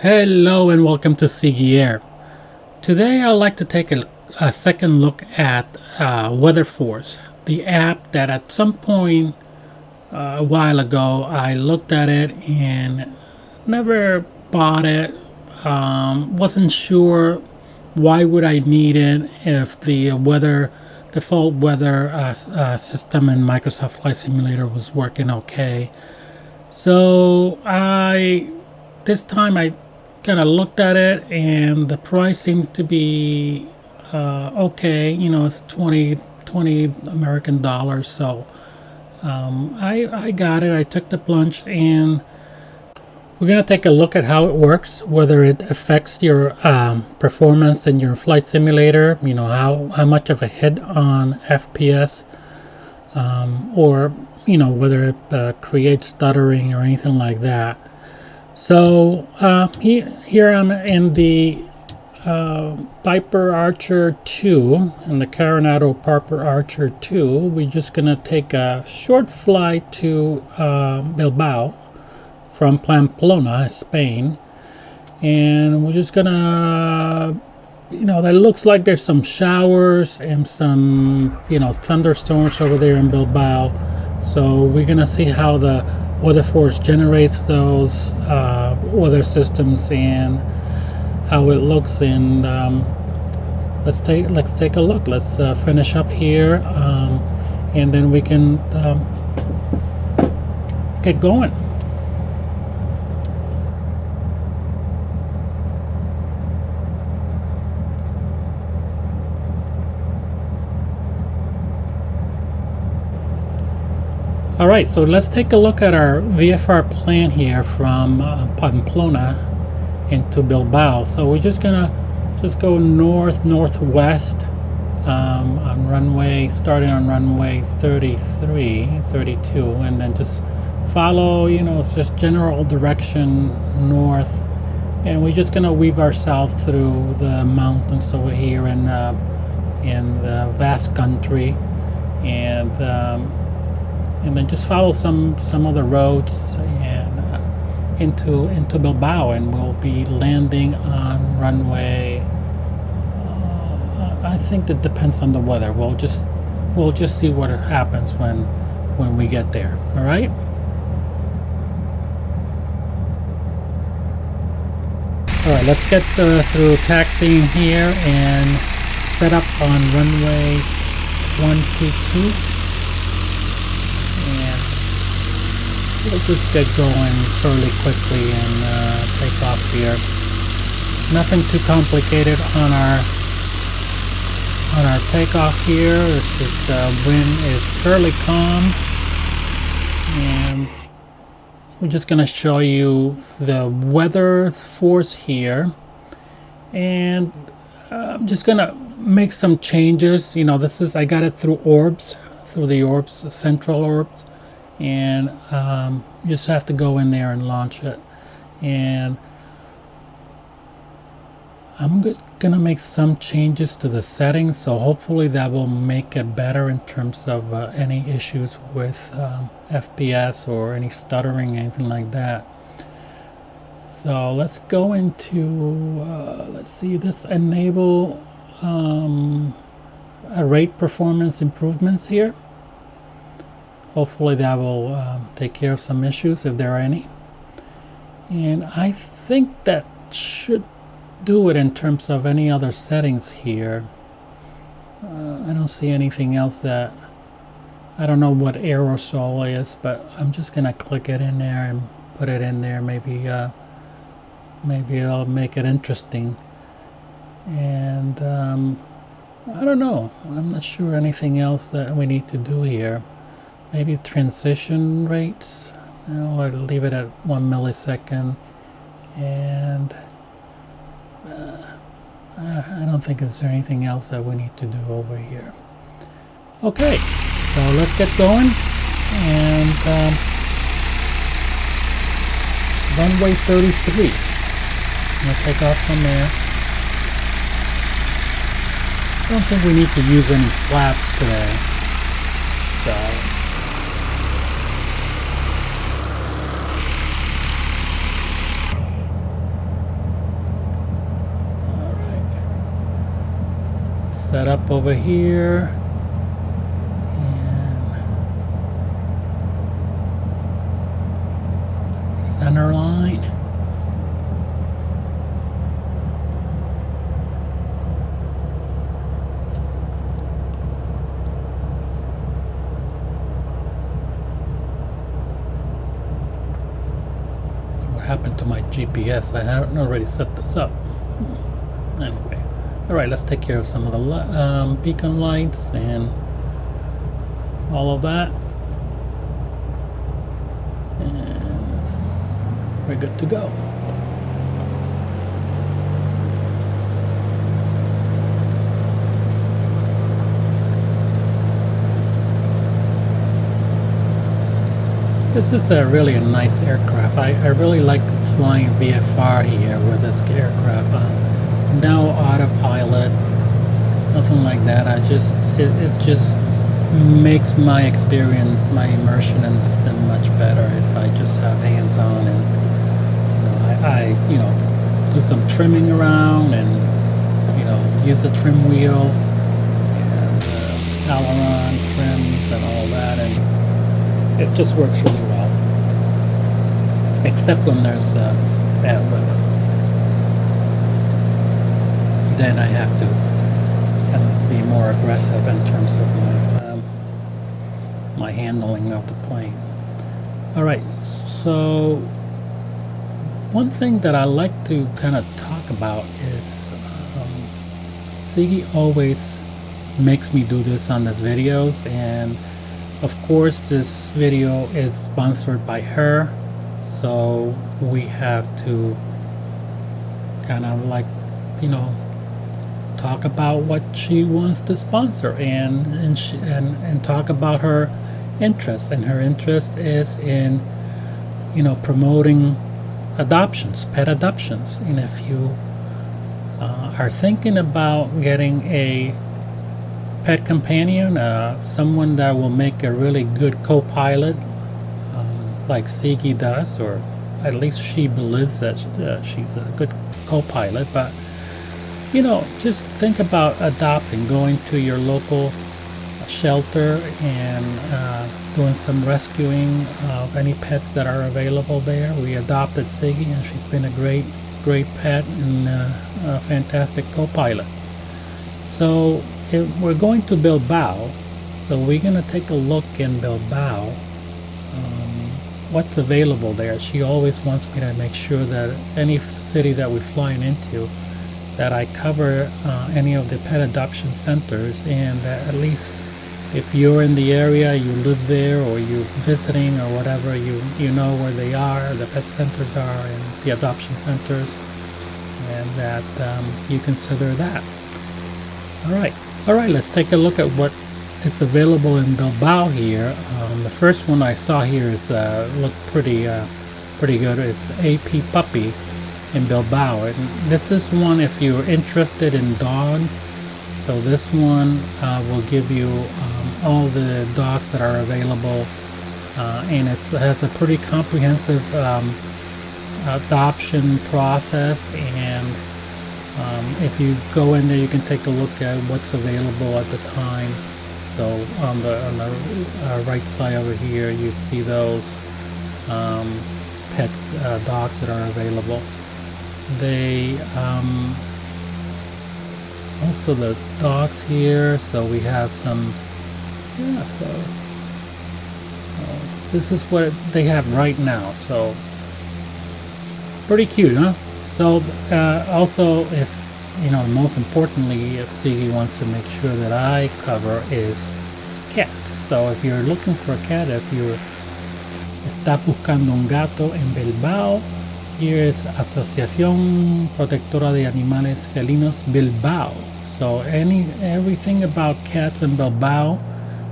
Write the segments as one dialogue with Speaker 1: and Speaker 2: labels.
Speaker 1: Hello and welcome to Ziggy Air. Today I'd like to take a second look at WeatherForce, the app that at some point a while ago I looked at it and never bought it. Wasn't sure why would I need it if the default weather system in Microsoft Flight Simulator was working okay. So this time I kind of looked at it and the price seemed to be okay. You know, it's 20 American dollars. So I got it. I took the plunge and we're going to take a look at how it works, whether it affects your performance in your flight simulator, you know, how much of a hit on FPS, or, you know, whether it creates stuttering or anything like that. So here I'm in the Piper Archer 2, in the Coronado Piper Archer 2. We're just going to take a short flight to Bilbao from Pamplona, Spain. And we're just going to, you know, that looks like there's some showers and some, you know, thunderstorms over there in Bilbao. So we're going to see how the WeatherForce generates those weather systems and how it looks. And let's take a look. Let's finish up here, and then we can get going. Alright, so let's take a look at our VFR plan here from Pamplona into Bilbao. So we're just gonna go northwest on runway, starting on runway 33, 32, and then just follow, you know, just general direction north. And we're just gonna weave ourselves through the mountains over here in the Basque country, and then just follow some other roads and into Bilbao, and we'll be landing on runway. I think that depends on the weather. We'll just see what happens when we get there. All right. All right. Let's get through taxiing here and set up on runway 22. We'll just get going fairly quickly and take off here. Nothing too complicated on our takeoff here. It's just wind is fairly calm, and we're just gonna show you the WeatherForce here, and I'm just gonna make some changes. You know, I got it through Orbx, through the Orbx Central Orbx. And you just have to go in there and launch it. And I'm just gonna make some changes to the settings, so hopefully that will make it better in terms of any issues with FPS or any stuttering, anything like that. So let's go into let's see, this enable rate performance improvements here. Hopefully that will take care of some issues if there are any. And I think that should do it in terms of any other settings here. I don't see anything else that, I don't know what aerosol is, but I'm just gonna click it in there and put it in there. Maybe I'll make it interesting. And I don't know. I'm not sure anything else that we need to do here. Maybe transition rates. I'll leave it at 1 millisecond, and I don't think there's anything else that we need to do over here. Okay, so let's get going, and runway 33. I'm gonna take off from there. I don't think we need to use any flaps today, so. set up over here. Center line. What happened to my GPS? I hadn't already set this up. Anyway, all right, let's take care of some of the beacon lights and all of that. We're good to go. This is really a nice aircraft. I really like flying VFR here with this aircraft. No autopilot, nothing like that. It just makes my experience, my immersion in the sim much better if I just have hands-on and I do some trimming around and use the trim wheel and aileron trims and all that, and it just works really well, except when there's bad weather. Then I have to kind of be more aggressive in terms of my handling of the plane. All right, so one thing that I like to kind of talk about is Ziggy always makes me do this on his videos, and of course this video is sponsored by her, so we have to kind of like talk about what she wants to sponsor and talk about her interest, and her interest is in promoting adoptions, pet adoptions. And if you are thinking about getting a pet companion, someone that will make a really good co-pilot, like Ziggy does, or at least she believes that she's a good co-pilot, but just think about adopting, going to your local shelter and doing some rescuing of any pets that are available there. We adopted Ziggy, and she's been a great pet and a fantastic co-pilot. So we're going to Bilbao, so we're going to take a look in Bilbao, what's available there. She always wants me to make sure that any city that we're flying into, that I cover any of the pet adoption centers, and that at least if you're in the area, you live there, or you're visiting or whatever, you know where they are, the pet centers are, and the adoption centers, and that you consider that. All right, let's take a look at what is available in Bilbao here. The first one I saw here is looked pretty good. It's AP Puppy in Bilbao, and this is one if you're interested in dogs. So this one will give you all the dogs that are available, and it has a pretty comprehensive adoption process, and if you go in there, you can take a look at what's available at the time. So on the right side over here, you see those pets, dogs that are available. They also the dogs here, so we have some, so this is what they have right now, so pretty cute, huh? So also, if most importantly, if Ziggy wants to make sure that I cover is cats. So if you're looking for a cat, if you're está buscando un gato en Bilbao, here is Asociación Protectora de Animales Felinos Bilbao. So everything about cats in Bilbao,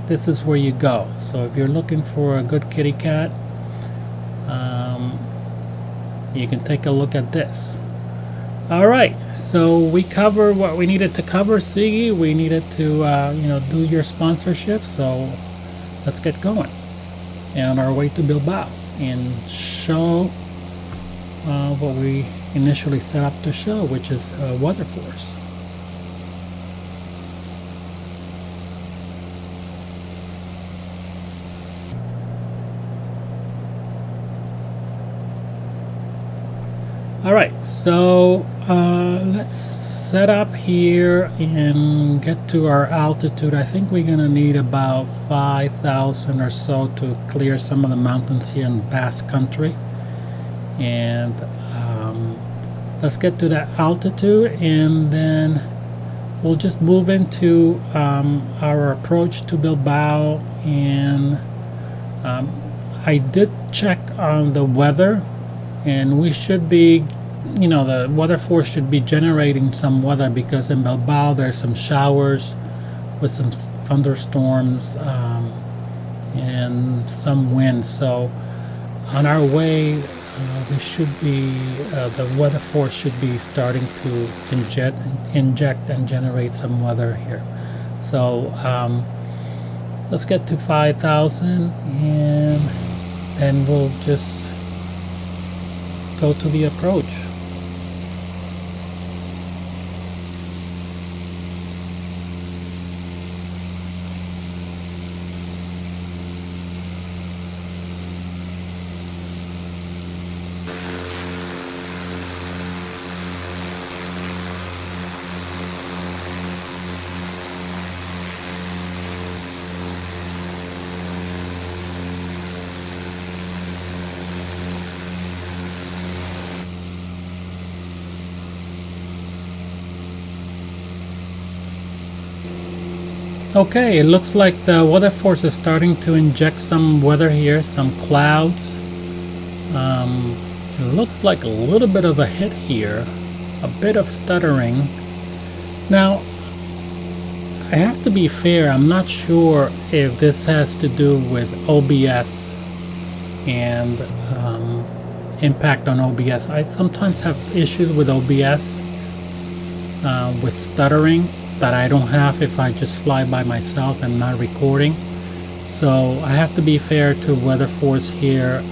Speaker 1: this is where you go. So if you're looking for a good kitty cat, you can take a look at this. All right, so we covered what we needed to cover, Ziggy. We needed to do your sponsorship, so let's get going on our way to Bilbao and show what we initially set up to show, which is weather force. All right, so let's set up here and get to our altitude. I think we're gonna need about 5,000 or so to clear some of the mountains here in Basque country. And let's get to that altitude, and then we'll just move into our approach to Bilbao. And I did check on the weather, and we should be, you know, the weather force should be generating some weather, because in Bilbao there's some showers with some thunderstorms and some wind. So on our way, we should be, the weather force should be starting to inject and generate some weather here. So let's get to 5,000, and then we'll just go to the approach. Okay, it looks like the weather force is starting to inject some weather here, some clouds. It looks like a little bit of a hit here, a bit of stuttering. Now, I have to be fair, I'm not sure if this has to do with OBS and impact on OBS. I sometimes have issues with OBS with stuttering that I don't have if I just fly by myself and not recording. So I have to be fair to weather force here.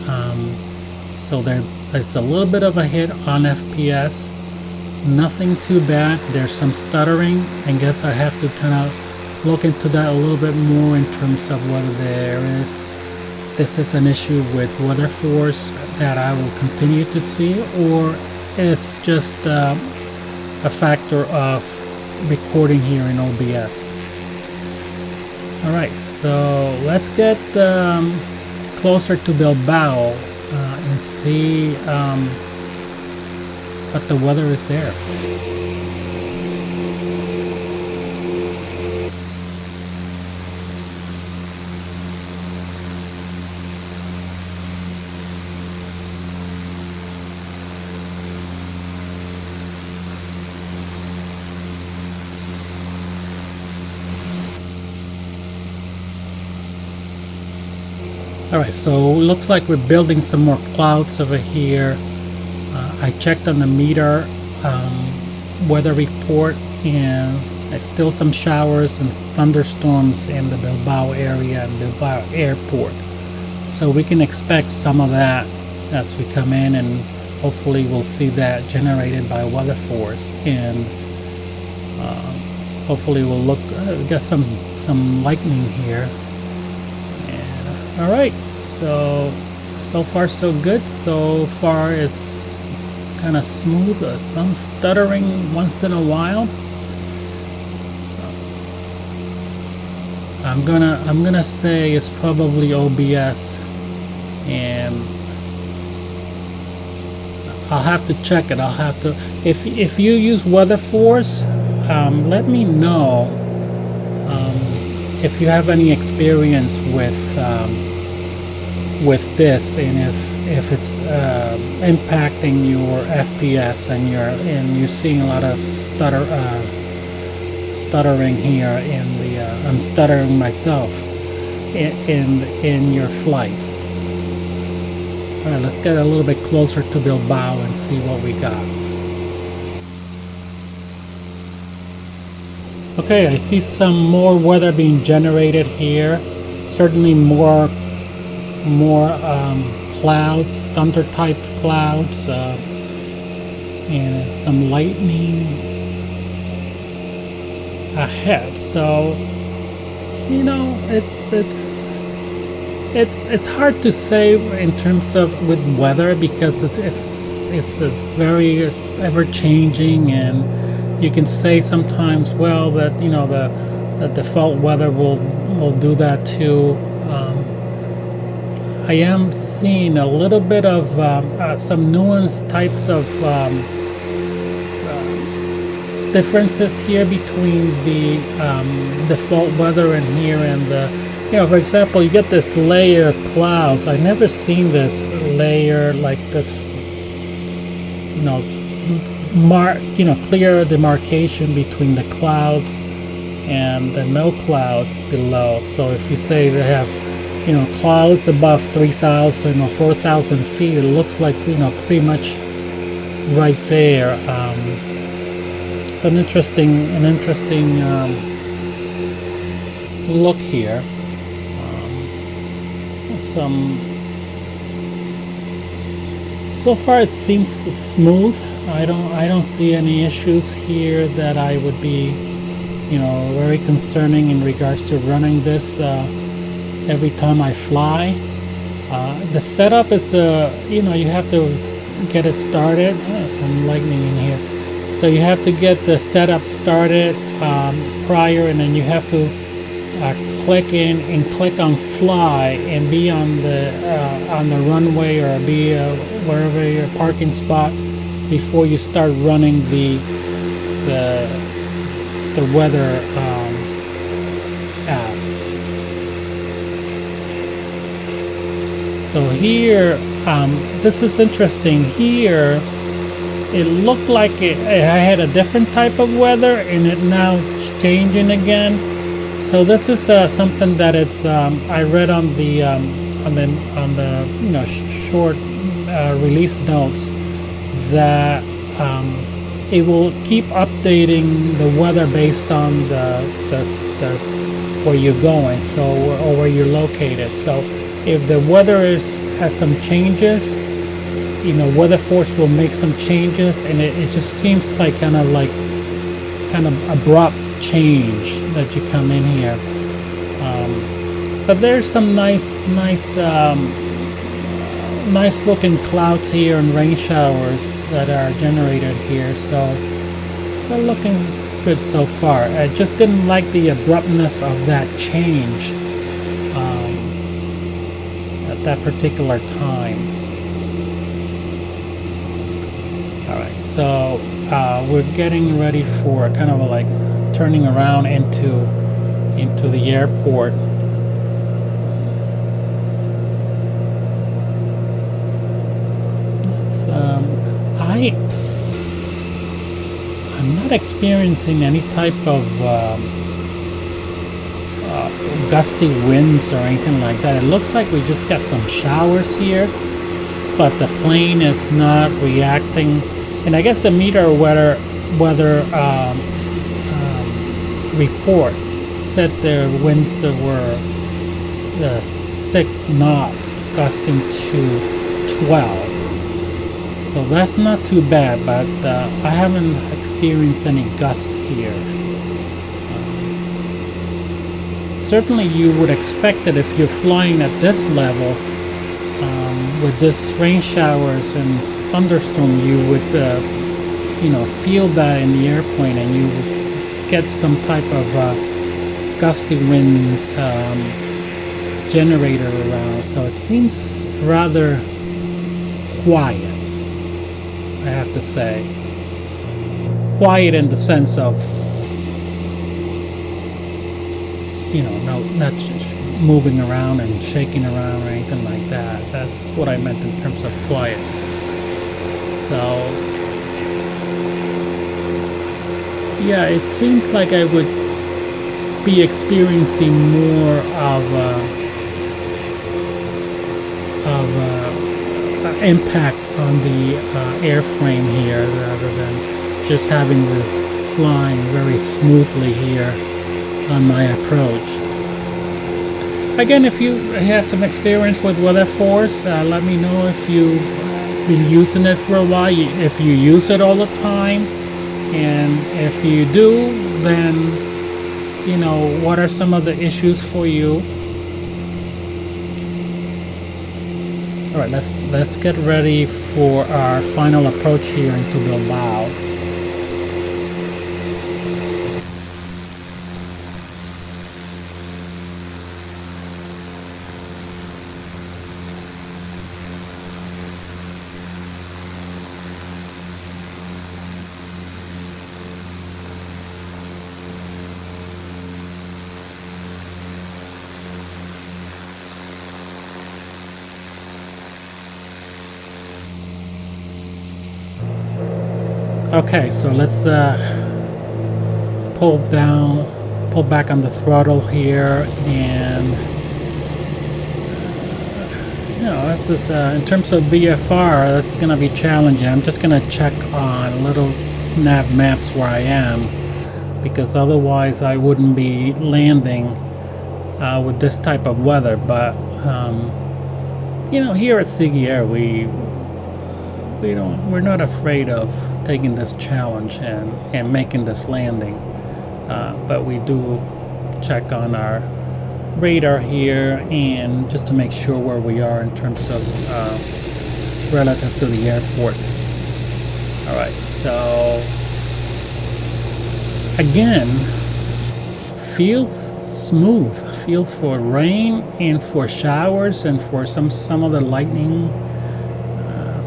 Speaker 1: So there's a little bit of a hit on FPS. Nothing too bad. There's some stuttering. I guess I have to kind of look into that a little bit more in terms of whether this is an issue with weather force that I will continue to see, or it's just a factor of recording here in OBS. Alright, so let's get closer to Bilbao and see what the weather is there. Alright, so it looks like we're building some more clouds over here. I checked on the meter weather report, and there's still some showers and thunderstorms in the Bilbao area and Bilbao airport. So we can expect some of that as we come in, and hopefully we'll see that generated by weather force, and hopefully we'll look get some lightning here. Alright, so far so good. So far it's kind of smooth, some stuttering once in a while. I'm gonna say it's probably OBS, and I'll have to check it. I'll have to, if you use weather force, let me know if you have any experience with this, and if it's impacting your FPS, and you're seeing a lot of stuttering here in the I'm stuttering myself in your flights. All right, let's get a little bit closer to Bilbao and see what we got. Okay, I see some more weather being generated here. Certainly more clouds, thunder type clouds, and some lightning ahead. So, you know, it's hard to say in terms of with weather, because it's very ever changing, and you can say sometimes, well, that the default weather will do that too. I am seeing a little bit of some nuanced types of differences here between the default weather and here, and for example, you get this layer of clouds. I've never seen this layer like this, clear demarcation between the clouds and the no clouds below. So if you say they have clouds above 3,000 or 4,000 feet, it looks like pretty much right there. It's an interesting look here. So far it seems smooth. I don't see any issues here that I would be very concerning in regards to running this every time I fly. The setup is you have to get it started. Some lightning in here. So you have to get the setup started prior, and then you have to click in and click on fly and be on the runway, or be wherever your parking spot before you start running the weather app. So here, this is interesting. Here it looked like I had a different type of weather, and it now is changing again. So this is something that it's I read on the short release notes that it will keep updating the weather based on the where you're going, so or where you're located. So if the weather has some changes, Weather Force will make some changes, and it just seems like kind of abrupt change that you come in here. But there's some nice looking clouds here and rain showers that are generated here, so they're looking good so far. I just didn't like the abruptness of that change at that particular time. Alright, so we're getting ready for kind of like turning around into the airport. I'm not experiencing any type of gusty winds or anything like that. It looks like we just got some showers here, but the plane is not reacting. And I guess the meter weather report said the winds were 6 knots, gusting to 12. So that's not too bad, but I haven't experienced any gust here. Certainly you would expect that if you're flying at this level, with this rain showers and thunderstorm, you would feel that in the airplane, and you would get some type of gusty winds generator around. So it seems rather quiet, I have to say. Quiet in the sense of, not moving around and shaking around or anything like that. That's what I meant in terms of quiet. So, yeah, it seems like I would be experiencing more of impact on the airframe here, rather than just having this flying very smoothly here on my approach. Again, if you have some experience with Weather Force, let me know if you've been using it for a while, if you use it all the time, and if you do, then what are some of the issues for you, All right, let's get ready for our final approach here into Bilbao. Okay, so let's pull back on the throttle here, and you know, this is in terms of VFR, that's going to be challenging. I'm just going to check on little nav maps where I am, because otherwise I wouldn't be landing with this type of weather. But you know, here at Ziggy Air, we're not afraid of taking this challenge and making this landing, but we do check on our radar here, and just to make sure where we are in terms of relative to the airport. All right, so again, feels smooth, feels for rain and for showers and for some of the lightning,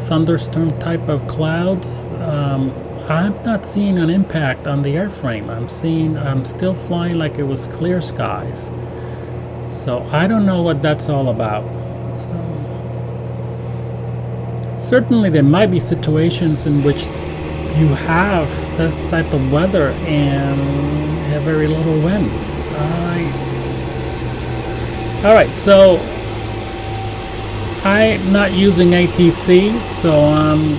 Speaker 1: thunderstorm type of clouds. I'm not seeing an impact on the airframe. I'm still flying like it was clear skies. So I don't know what that's all about. Certainly there might be situations in which you have this type of weather and have very little wind. Alright, so I'm not using ATC, so I'm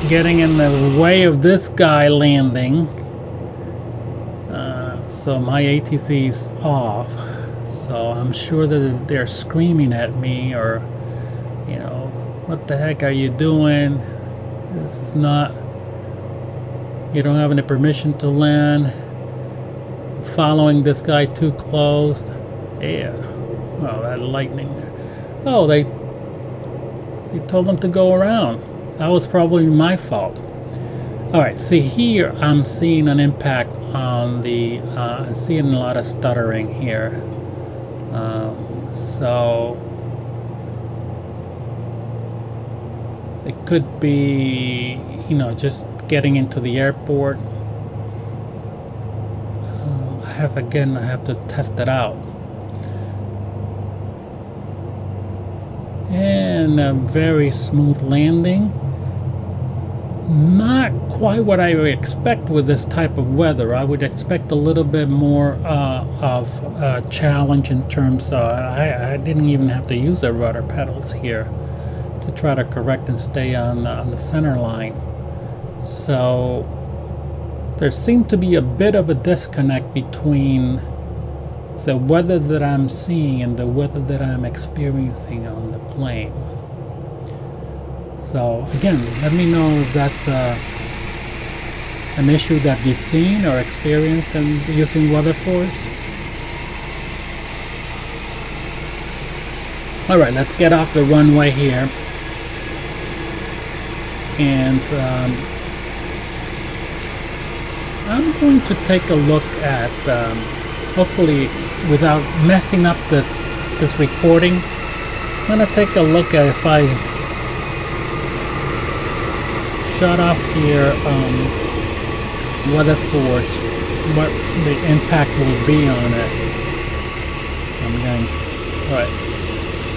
Speaker 1: getting in the way of this guy landing. So my ATC is off. So I'm sure that they're screaming at me, or, you know, what the heck are you doing? This is not, you don't have any permission to land. Following this guy too close. Yeah. Oh, that lightning there. Oh, they told them to go around. That was probably my fault. Alright, see here I'm seeing an impact on the, I'm seeing a lot of stuttering here. So it could be, you know, just getting into the airport. I have to test it out. And a very smooth landing. Not quite what I would expect with this type of weather. I would expect a little bit more of a challenge in terms of, I didn't even have to use the rudder pedals here to try to correct and stay on the center line. So there seemed to be a bit of a disconnect between the weather that I'm seeing and the weather that I'm experiencing on the plane. So again, let me know if that's an issue that you've seen or experienced in using WeatherForce. Alright, let's get off the runway here. And I'm going to take a look at, hopefully without messing up this recording, I'm going to take a look at if I shut off here WeatherForce, what the impact will be on it. I'm going, alright,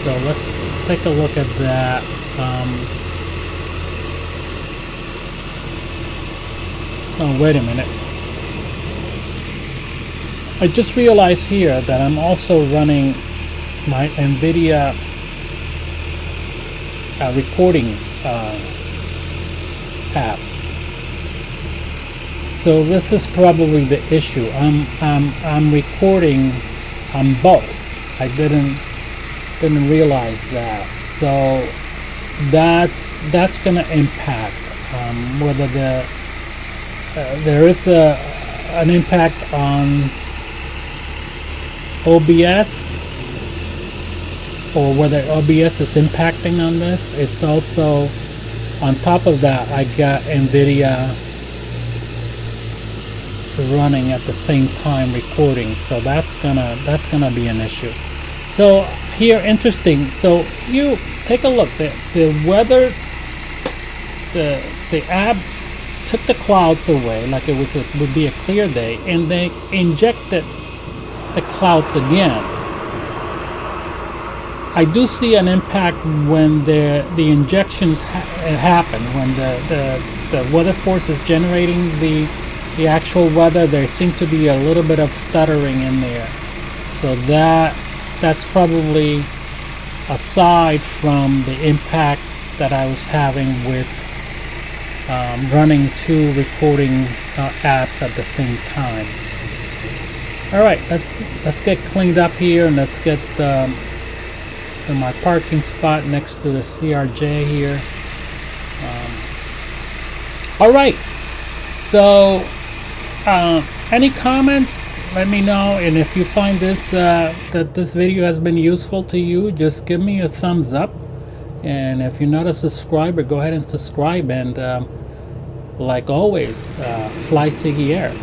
Speaker 1: so let's take a look at that. Oh, wait a minute. I just realized here that I'm also running my NVIDIA recording app. So this is probably the issue. I'm recording on both. I didn't realize that. So that's going to impact whether there is an impact on OBS or whether OBS is impacting on this. It's also, on top of that, I got NVIDIA running at the same time recording, so that's gonna be an issue. So here, interesting. So you take a look. The weather, the app took the clouds away like it would be a clear day, and they injected the clouds again. I do see an impact when the injections happen, when the weather force is generating the actual weather. There seems to be a little bit of stuttering in there, so that's probably aside from the impact that I was having with running two recording apps at the same time. All right, let's get cleaned up here, and let's get to my parking spot next to the CRJ here. All right, so any comments, let me know, and if you find this that this video has been useful to you, just give me a thumbs up, and if you're not a subscriber, go ahead and subscribe, and like always, fly Ziggy Air.